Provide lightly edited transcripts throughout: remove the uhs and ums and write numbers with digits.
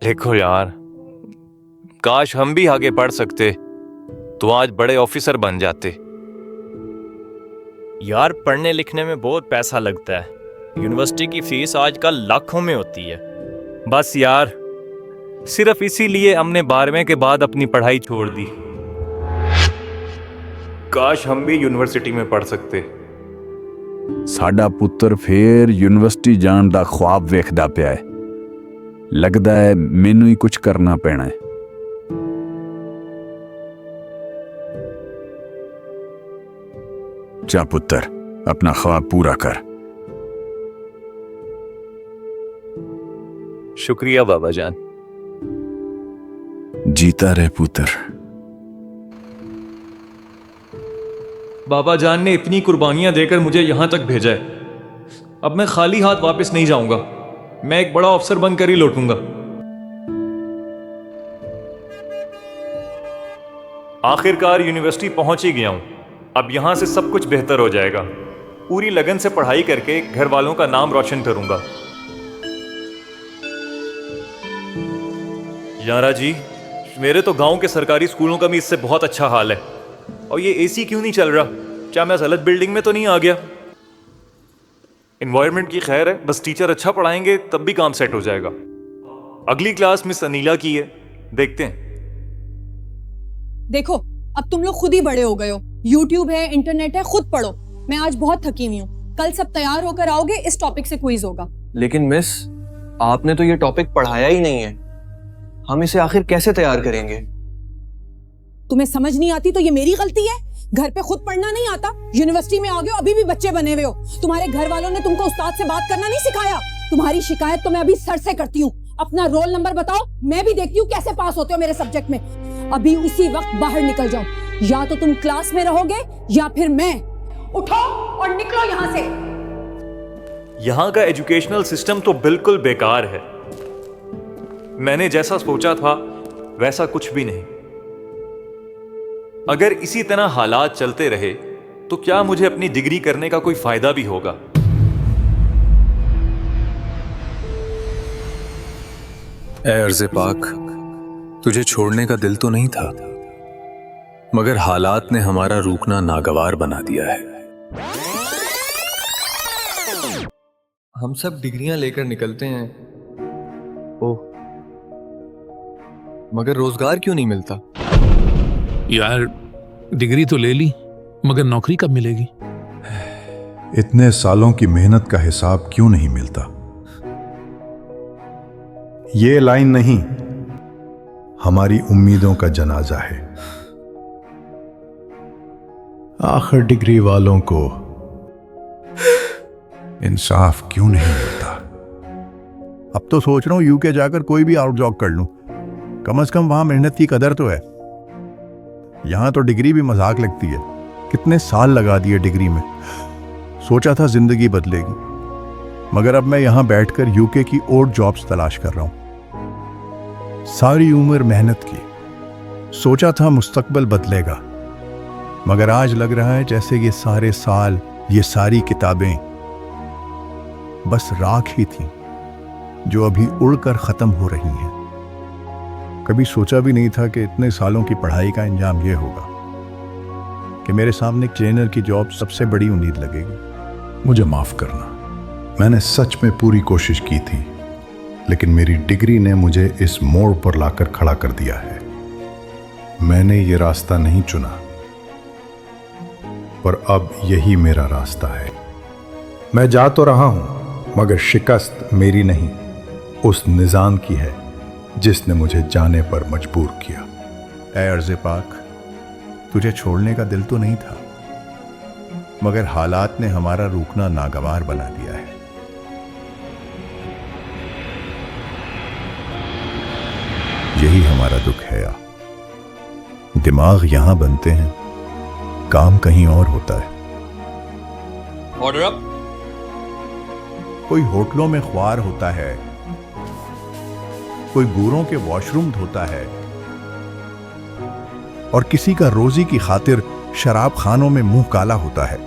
देखो यार, काश हम भी आगे बढ़ सकते तो आज बड़े ऑफिसर बन जाते। यार, पढ़ने लिखने में बहुत पैसा लगता है। यूनिवर्सिटी की फीस आजकल लाखों में होती है। बस यार, सिर्फ इसीलिए हमने 12वें के बाद अपनी पढ़ाई छोड़ दी। काश हम भी यूनिवर्सिटी में पढ़ सकते। साडा पुੱਤਰ ਫੇਰ ਯੂਨੀਵਰਸਿਟੀ ਜਾਣ ਦਾ ख्वाब ਵੇਖਦਾ ਪਿਆ ਹੈ। लगदा है मैनू ही कुछ करना पैना है। जा पुत्र, अपना ख्वाब पूरा कर। शुक्रिया बाबा जान। जीता रहे पुत्र। बाबा जान ने इतनी कुर्बानियां देकर मुझे यहां तक भेजा है। अब मैं खाली हाथ वापस नहीं जाऊंगा। मैं एक बड़ा अफसर बनकर ही लौटूंगा। आखिरकार यूनिवर्सिटी पहुंच ही गया हूं। अब यहां से सब कुछ बेहतर हो जाएगा। पूरी लगन से पढ़ाई करके घर वालों का नाम रोशन करूंगा। यारा जी, मेरे तो गांव के सरकारी स्कूलों का भी इससे बहुत अच्छा हाल है। और ये एसी क्यों नहीं चल रहा? क्या मैं गलत बिल्डिंग में तो नहीं आ गया? एनवायरनमेंट की खैर है, बस टीचर अच्छा पढ़ाएंगे तब भी काम सेट हो जाएगा। अगली क्लास मिस अनीला की है, देखते हैं। देखो, अब तुम लोग खुद ही बड़े हो गए हो। यूट्यूब है, इंटरनेट है, खुद पढ़ो। मैं आज बहुत थकी हुई हूँ। कल सब तैयार होकर आओगे, इस टॉपिक से क्विज होगा। लेकिन मिस, आपने तो ये टॉपिक पढ़ाया ही नहीं है। हम इसे आखिर कैसे तैयार करेंगे? तुम्हें समझ नहीं आती तो ये मेरी गलती है। घर पे खुद पढ़ना नहीं आता, यूनिवर्सिटी में आ गए हो, अभी भी बच्चे बने हुए हो। तुम्हारे घर वालों ने तुमको उस्ताद से बात करना नहीं सिखाया। तुम्हारी शिकायत तो मैं अभी सर से करती हूँ। अपना रोल नंबर बताओ, मैं भी देखती हूँ कैसे पास होते हो मेरे सब्जेक्ट में। अभी उसी वक्त बाहर निकल जाओ। या तो तुम क्लास में रहोगे या फिर मैं। उठो और निकलो यहाँ से। यहाँ का एजुकेशनल सिस्टम तो बिल्कुल बेकार है। मैंने जैसा सोचा था वैसा कुछ भी नहीं। अगर इसी तरह हालात चलते रहे तो क्या मुझे अपनी डिग्री करने का कोई फायदा भी होगा? ए अर्ज़े पाक, तुझे छोड़ने का दिल तो नहीं था, मगर हालात ने हमारा रुकना नागवार बना दिया है। हम सब डिग्रियां लेकर निकलते हैं, ओह, मगर रोजगार क्यों नहीं मिलता? यार, डिग्री तो ले ली, मगर नौकरी कब मिलेगी? इतने सालों की मेहनत का हिसाब क्यों नहीं मिलता? ये लाइन नहीं, हमारी उम्मीदों का जनाजा है। आखिर डिग्री वालों को इंसाफ क्यों नहीं मिलता? अब तो सोच रहा हूं यूके जाकर कोई भी आउट जॉब कर लूं। कम से कम वहां मेहनत की कदर तो है। यहां तो डिग्री भी मजाक लगती है। कितने साल लगा दिए डिग्री में। सोचा था जिंदगी बदलेगी, मगर अब मैं यहां बैठकर यूके की और जॉब्स तलाश कर रहा हूं। सारी उम्र मेहनत की, सोचा था मुस्तकबिल बदलेगा, मगर आज लग रहा है जैसे ये सारे साल, ये सारी किताबें बस राख ही थीं जो अभी उड़कर खत्म हो रही हैं। कभी सोचा भी नहीं था कि इतने सालों की पढ़ाई का अंजाम ये होगा कि मेरे सामने ट्रेनर की जॉब सबसे बड़ी उम्मीद लगेगी। मुझे माफ करना, मैंने सच में पूरी कोशिश की थी, लेकिन मेरी डिग्री ने मुझे इस मोड़ पर लाकर खड़ा कर दिया है। मैंने ये रास्ता नहीं चुना, पर अब यही मेरा रास्ता है। मैं जा तो रहा हूं, मगर शिकस्त मेरी नहीं, उस निजाम की है जिसने मुझे जाने पर मजबूर किया। ऐ अर्ज़े पाक, तुझे छोड़ने का दिल तो नहीं था, मगर हालात ने हमारा रुकना नागवार बना दिया है। यही हमारा दुख है या दिमाग यहां बनते हैं, काम कहीं और होता है। Order up. कोई होटलों में ख्वार होता है, कोई गूरों के वॉशरूम धोता है, और किसी का रोजी की खातिर शराब खानों में मुंह काला होता है।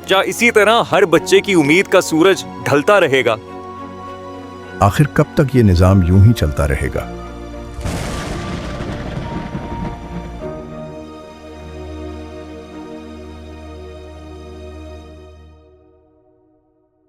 क्या इसी तरह हर बच्चे की उम्मीद का सूरज ढलता रहेगा? आखिर कब तक ये निज़ाम यूं ही चलता रहेगा?